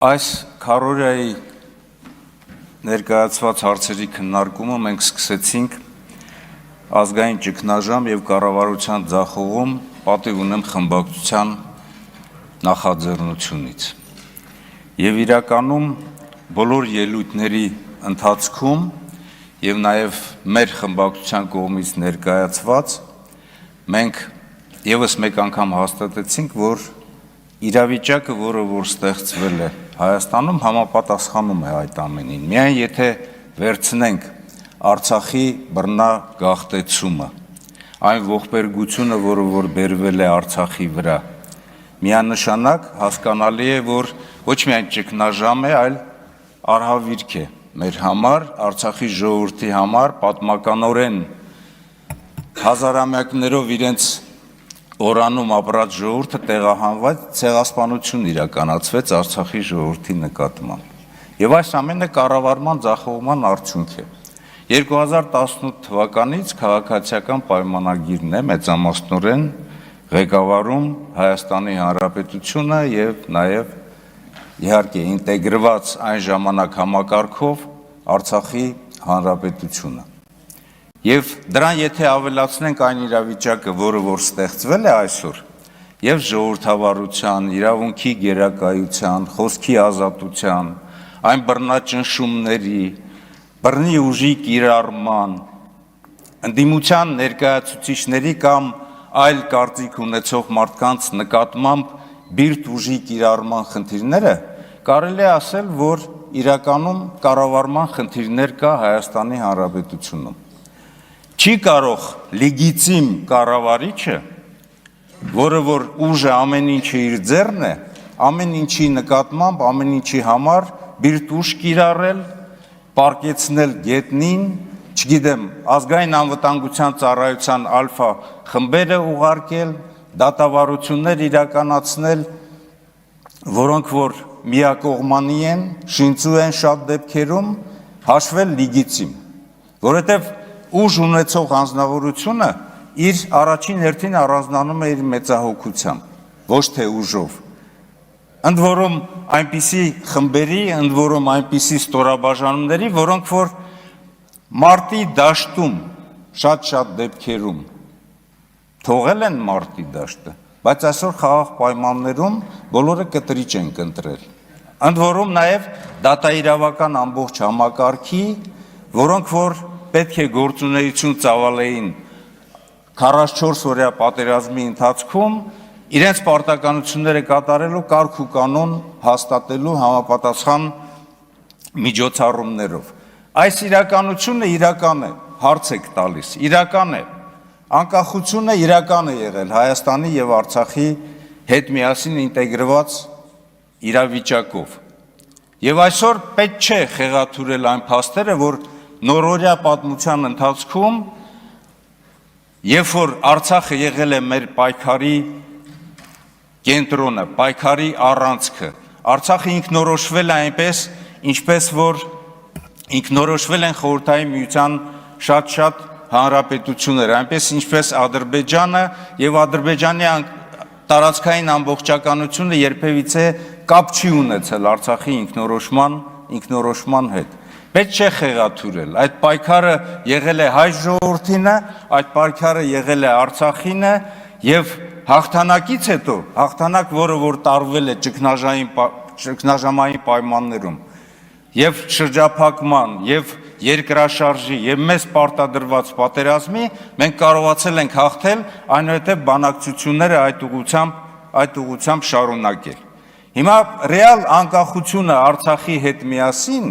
Այս քարորիայի ներկայացված հարցերի քննարկումը մենք սկսեցինք ազգային ճգնաժամ եւ կառավարության ձախողում պատիվ ունեմ խմբակցության նախաձեռնությունից եւ իրականում բոլոր ելույթների ընթացքում եւ նաեւ մեր խմբակցության կողմից ներկայացված մենք եւս մեկ անգամ հաստատեցինք, որ իրավիճակը, որը որ ստեղծվել է Հայաստանում, համապատասխանում է այդ ամենին։ Միայն եթե վերցնենք Արցախի բռնագաղթեցումը, այն ողբերգությունը, որը որ բերվել է Արցախի վրա, միանշանակ հասկանալի է, որ ոչ միայն ճգնաժամ է, այլ արհավիրք է մեր համար, Արցախի ժողովրդի համար, պատմականորեն հազարամյակներով իրենց օրանում ապրած ժողովուրդը տեղահանված ցեղասպանություն իրականացվեց Արցախի ժողովրդի նկատմամբ։ Եվ այս ամենը կառավարման ձախողման արդյունք է։ 2018 թվականից քաղաքացիական պայմանագիրն է մեծամասնորեն ղեկավարում Հայաստանի Հանրապետությունը եւ նաեւ իհարկե ինտեգրված այն ժամանակ համակարգով Արցախի Հանրապետությունը։ Եվ դրան եթե ավելացնենք այն իրավիճակը, որը որ ստեղծվել է այսօր, եւ ժողովրդավարության, իրավունքի գերակայության, խոսքի ազատության, այն բռնաճնշումների, բռնի ուժի կիրառման, ընդդիմության ներկայացուցիչների կամ այլ կարծիք ունեցող մարդկանց նկատմամբ բիրտ ուժի կիրառման խնդիրները, կարելի է ասել, որ իրականում կառավարման խնդիրներ կա Հայաստանի Հանրապետությունում։ Չի կարող լեգիտիմ կառավարիչը, որը որ ուժը ամեն ինչը իր ձեռն է, ամեն ինչի նկատմամբ, ամեն ինչի համար բիրտ ուժ կիրառել, պարկեցնել գետնին, չգիտեմ, ազգային անվտանգության ծառայության ալֆա խմբերը ուղարկել, դատավարություններ իրականացնել, որոնք որ միակողմանի են, շինծու են շատ դեպքերում, հաշվել լեգիտիմ, որովհետև ուժ ունեցող անձնավորությունը իր առաջին հերթին առանձնանում է իր մեծահոգությամբ, ոչ թե ուժով։ Ընդ որում այնպիսի խմբերի, ընդ որում այնպիսի ստորաբաժանումների, որոնք որ մարտի դաշտում շատ դեպքերում թողել են մարտի դաշտը, բայց այսօր խաղաղ պայմաններում բոլորը կտրիչ են կընտրել։ Ընդ որում նաև դատաիրավական ամբողջ համակարգի, որոնք որ պետք է գործունեություն ծավալեին 44 օրյա պատերազմի ընթացքում իրենց պարտականությունները կատարելու կարգ ու կանոն հաստատելու համապատասխան միջոցառումներով։ Այս իրականությունը իրական է, հարց եք տալիս, իրական է, անկախությունը իրական է եղել Հայաստանի եւ Արցախի հետ միասին ինտեգրված իրավիճակով։ Եվ այսօր պետք չէ խեղաթյուրել այն փաստերը, որ նորօրյա պատմության ընթացքում, երբ որ Արցախը եղել է մեր պայքարի կենտրոնը, պայքարի առանցքը, Արցախը ինքնորոշվել է այնպես, ինչպես որ ինքնորոշվել են Խորհրդային Միության շատ հանրապետություններ, այնպես ինչպես Ադրբեջանը եւ Ադրբեջանի տարածքային ամբողջականությունը երբևիցե կապ չի ունեցել Արցախի ինքնորոշման հետ։ Պետք չէ խեղաթյուրել, այդ պայքարը եղել է հայ ժողովրդինը, այդ պայքարը եղել է Արցախինը եւ հաղթանակից հետո, հաղթանակ, որը որ տարվել է ճգնաժամային պայմաններում եւ շրջափակման եւ երկրաշարժի եւ մեծ պարտադրված պատերազմի, մենք կարողացել ենք հաղթել, այնուհետեւ բանակցությունները այդ ուղղությամբ շարունակել։ Հիմա ռեալ անկախությունը Արցախի հետ միասին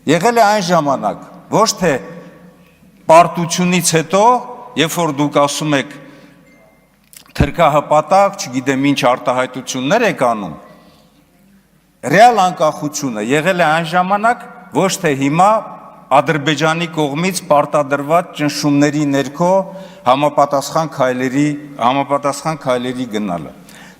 եղել է այն ժամանակ, ոչ թե պարտությունից հետո, երբ որ դուք ասում եք թրքահպատակ, չգիտեմ ինչ արտահայտություններ եք անում, ռեալ անկախությունը եղել է այն ժամանակ, ոչ թե հիմա Ադրբեջանի կողմից պարտադրված ճնշումների ներքո համապատասխան քայլերի գնալը։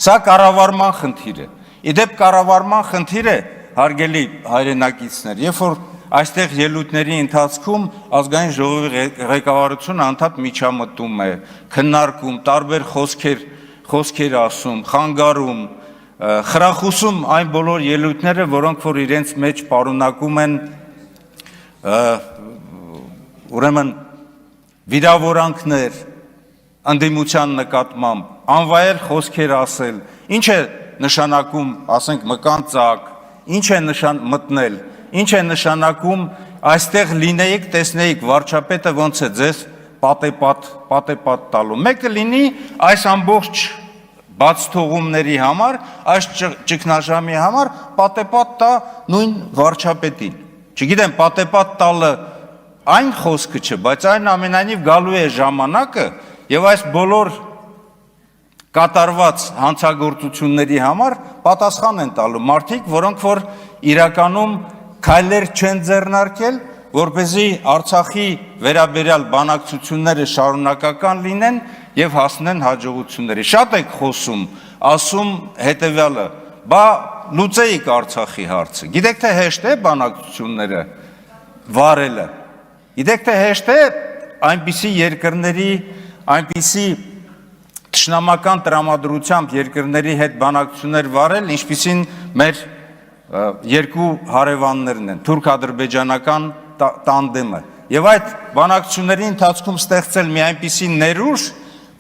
Սա կառավարման խնդիր է։ Իդեպ կառավարման խնդիր է, հարգելի հայրենակիցներ, երբ որ այստեղ ելույթների ընթացքում ազգային ժողովի ղեկավարությունը անդադ միջամտում է, քննարկում, տարբեր խոսքեր ասում, խանգարում, խրախուսում այն բոլոր ելույթները, որոնք որ իրենց մեջ պարունակում են ուրեմն վիրավորանքներ, ընդդիմության նկատմամբ, անվայել խոսքեր ասել, ինչ է նշանակում, ասենք մկանծակ, ինչ է մտնել, ինչ է նշանակում այստեղ լինեիք, տեսնեիք վարչապետը ոնց է ձեզ պատեպատ տալու։ Մեկը լինի այս ամբողջ բաց թողումների համար, այս ճգնաժամի համար պատեպատ տա նույն վարչապետին։ Չգիտեմ, պատեպատ տալը այն խոսքը չէ, բայց այն ամենայնիվ գալու է ժամանակը եւ այս բոլոր կատարված հանցագործությունների համար պատասխան են տալու մարդիկ, որոնք որ իրականում քայլեր չեն ձեռնարկել, որպեսզի Արցախի վերաբերյալ բանակցությունները շարունակական լինեն եւ հասնեն հաջողությունների։ Շատ եք խոսում, ասում հետեւյալը, բա լուծեիք Արցախի հարցը։ Գիտեք թե հեշտ է բանակցությունները վարելը։ Գիտեք թե հեշտ է այնպիսի երկրների, այնպիսի թշնամական տրամադրությամբ երկրների հետ բանակցություններ վարել, ինչպիսին մեր երկու հարևաններն են, թուրք-ադրբեջանական տանդեմը։ Եվ այդ բանակցությունների ընթացքում ստեղծել մի այնպիսի ներուժ,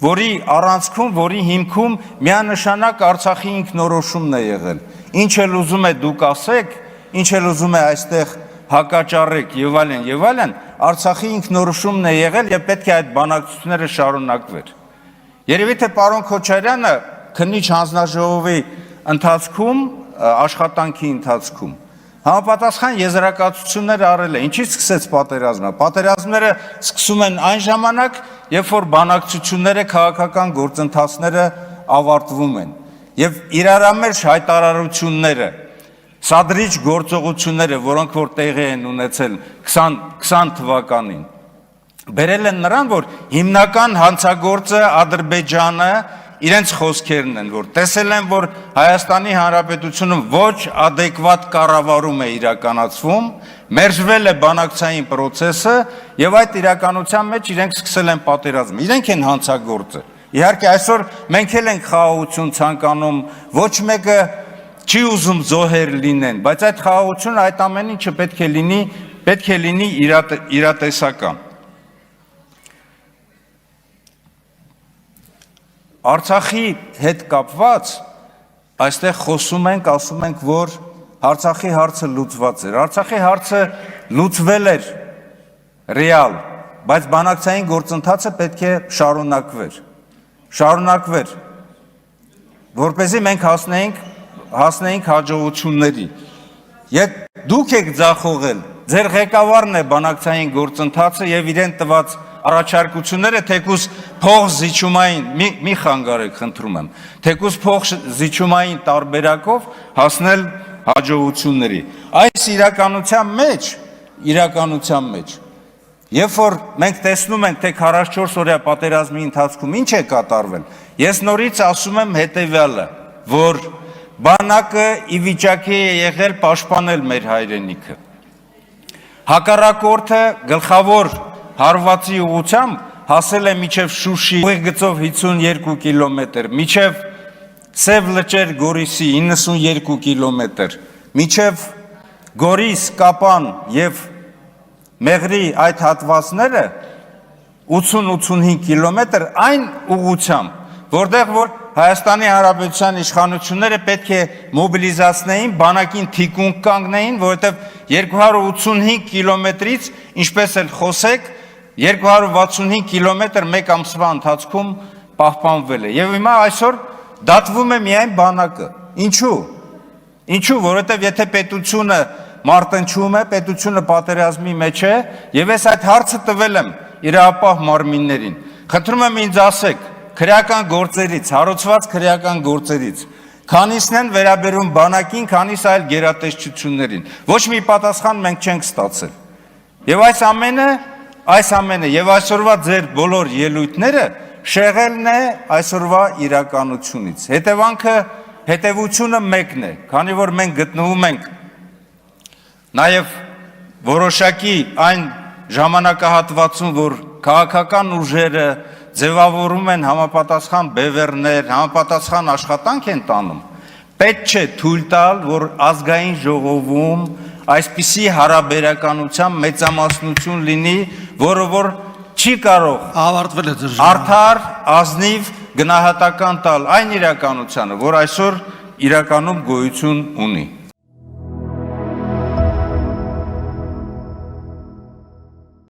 որի առանցքում, որի հիմքում միանշանակ Արցախի ինքնորոշումն է եղել։ Ինչ էլ ուզում է դուք ասեք, ինչ էլ ուզում է այստեղ հակաճառեք եւ այլն, Արցախի ինքնորոշումն է եղել եւ պետք է այդ բանակցությունները շարունակվեր։ Երևի թե պարոն Քոչարյանը քննիչ հանձնաժողովի ընթացքում, աշխատանքի ընթացքում համապատասխան եզրակացություններ արել է։ Ինչից սկսեց պատերազմը։ Պատերազմները սկսում են այն ժամանակ, երբ որ բանակցությունները, քաղաքական գործընթացները ավարտվում են։ Եվ իրարամերժ հայտարարությունները, սադրիչ գործողությունները, որոնք որ տեղի են ունեցել 20 թվականին, բերել են նրան, որ հիմնական հանցագործը Ադրբեջանը իրենց խոսքերն են, որ տեսել են, որ Հայաստանի Հանրապետությունում ոչ adekvat կառավարում է իրականացվում, մերժվել է բանակցային process-ը եւ այդ իրականության մեջ իրենք սկսել են պատերազմ։ Իրենք են հանցագործը։ Իհարկե այսօր մենք էլ ենք խաղաղություն ցանկանում, ոչ մեկը չի ուզում զոհեր լինեն, բայց այդ խաղաղությունը, այդ ամեն ինչը պետք է լինի իրատեսական։ Արցախի հետ կապված այստեղ խոսում ենք, ասում ենք, որ Արցախի հարցը լուծված էր։ Արցախի հարցը լուծվել էր ռեալ, բայց բանակցային գործընթացը պետք է շարունակվեր, որպեսզի մենք հասնեինք հաջողությունների։ Եվ դուք եք ձախողել, ձեր ղեկավարն է բանակցային գործընթացը եւ իրեն տված առաջարկությունները թեկուզ փող զիջումային, մի խանգարեք, խնդրում եմ, թեկուզ փող զիջումային տարբերակով հասնել հաջողությունների։ Այս իրականության մեջ, երբ որ մենք տեսնում ենք, թե 44 օրյա պատերազմի ընթացքում ինչ է կատարվել, ես նորից ասում եմ հետևյալը, որ բանակը ի վիճակի է եղել պաշտպանել մեր հայրենիքը։ Հակառակորդը գլխավոր հարվածի ուղղությամբ հասել է մինչև Շուշի ուղիղ 52 կիլոմետր, մինչև Սև լճեր Գորիսի 92 կիլոմետր, մինչև Գորիս, Կապան եւ Մեղրի այդ հատվածները 80-85 կիլոմետր այն ուղղությամբ, որտեղ որ Հայաստանի Հանրապետության իշխանությունները պետք է մոբիլիզացնեին, բանակին թիկունք կանգնեին, որովհետև 285 կիլոմետրից, ինչպես էլ խոսեք, 265 կիլոմետր մեկ ամսվա ընթացքում պահպանվել է։ Եվ հիմա այսօր դատվում է միայն բանակը։ Ինչու, որովհետև եթե պետությունը մարտնչում է, պետությունը պատերազմի մեջ է, եւ ես այդ հարցը տվել եմ իրապահ մարմիններին։ Խնդրում եմ ինձ ասեք, քրեական գործերից, հարուցված քրեական գործերից, քանիսն են վերաբերում բանակին, քանիս այլ գերատեսչություններին։ Ոչ մի պատասխան մենք չենք ստացել։ Եվ այս ամենը եւ այսօրվա ձեր բոլոր ելույթները շեղելն է այսօրվա իրականությունից։ Հետևությունը մեկն է, քանի որ մենք գտնվում ենք նաեւ որոշակի այն ժամանակահատվածում, որ քաղաքական ուժերը ձևավորում են համապատասխան բևեռներ, համապատասխան աշխատանք են տանում, Պետք չէ թույլ տալ, որ ազգային ժողովում այսպիսի հարաբերականության մեծամասնություն լինի, որը որ չի կարող Ավարտվել է ձեր ժամանակը։ արդար, ազնիվ գնահատական տալ այն իրականությանը, որ այսօր իրականում գոյություն ունի։